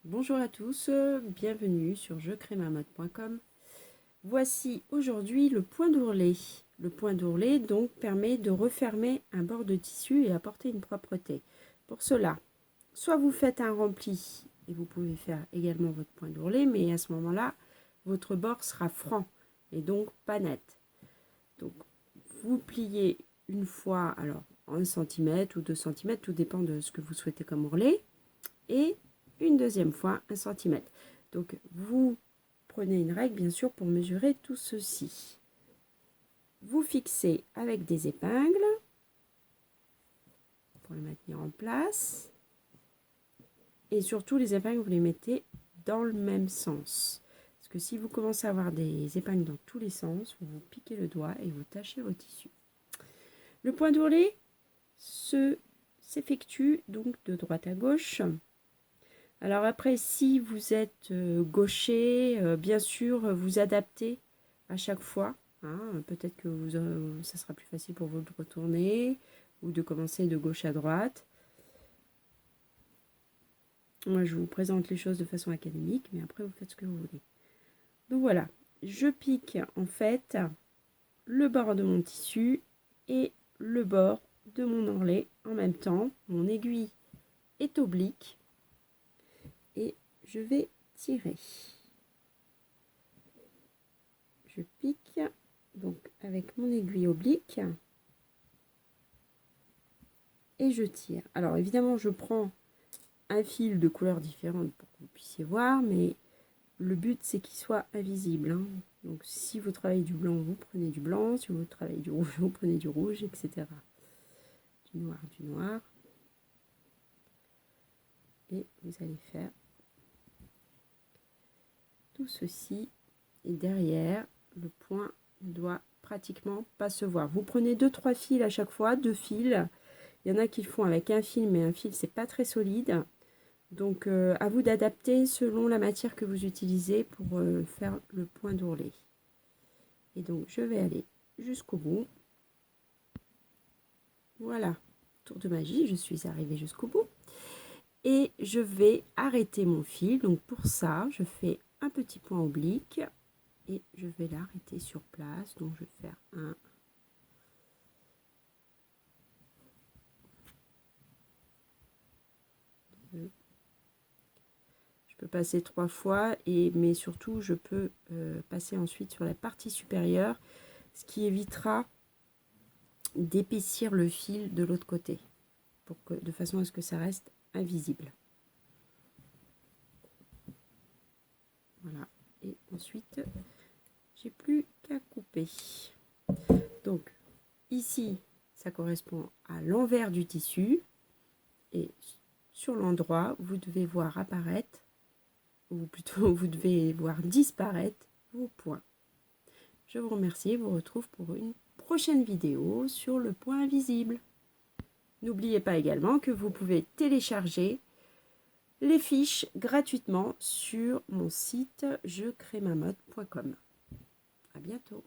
Bonjour à tous, bienvenue sur jecrémamode.com. Voici aujourd'hui le point d'ourlet. Le point d'ourlet donc permet de refermer un bord de tissu et apporter une propreté. Pour cela, soit vous faites un rempli et vous pouvez faire également votre point d'ourlet, mais à ce moment-là, votre bord sera franc et donc pas net. Donc vous pliez une fois, alors 1 cm ou 2 cm, tout dépend de ce que vous souhaitez comme ourlet, et une deuxième fois 1 cm. Donc vous prenez une règle bien sûr pour mesurer tout ceci. Vous fixez avec des épingles pour le maintenir en place. Et surtout les épingles, vous les mettez dans le même sens. Parce que si vous commencez à avoir des épingles dans tous les sens, vous vous piquez le doigt et vous tachez vos tissus. Le point d'ourlet s'effectue donc de droite à gauche. Alors après, si vous êtes gaucher, bien sûr, vous adaptez à chaque fois. Hein, peut-être que ça sera plus facile pour vous de retourner ou de commencer de gauche à droite. Moi, je vous présente les choses de façon académique, mais après, vous faites ce que vous voulez. Donc voilà, je pique en fait le bord de mon tissu et le bord de mon ourlet en même temps. Mon aiguille est oblique et je vais tirer. Je pique donc avec mon aiguille oblique et je tire. Alors évidemment, je prends un fil de couleurs différentes pour que vous puissiez voir, mais le but c'est qu'il soit invisible, hein. Donc si vous travaillez du blanc, vous prenez du blanc, si vous travaillez du rouge, vous prenez du rouge, etc. Du noir, du noir. Et vous allez faire tout ceci. Et derrière, le point ne doit pratiquement pas se voir. Vous prenez 2-3 fils à chaque fois, 2 fils. Il y en a qui le font avec un fil, mais un fil c'est pas très solide. Donc à vous d'adapter selon la matière que vous utilisez pour faire le point d'ourlet. Et donc je vais aller jusqu'au bout. Voilà, tour de magie, je suis arrivée jusqu'au bout. Et je vais arrêter mon fil. Donc pour ça, je fais un petit point oblique et je vais l'arrêter sur place. Donc je vais faire un, deux. Je peux passer 3 fois, mais surtout je peux passer ensuite sur la partie supérieure, ce qui évitera d'épaissir le fil de l'autre côté, de façon à ce que ça reste invisible. Voilà, et ensuite j'ai plus qu'à couper. Donc ici ça correspond à l'envers du tissu, et sur l'endroit vous devez voir apparaître, ou plutôt vous devez voir disparaître vos points. Je vous remercie et vous retrouve pour une prochaine vidéo sur le point invisible. N'oubliez pas également que vous pouvez télécharger les fiches gratuitement sur mon site jecrémamode.com. À bientôt.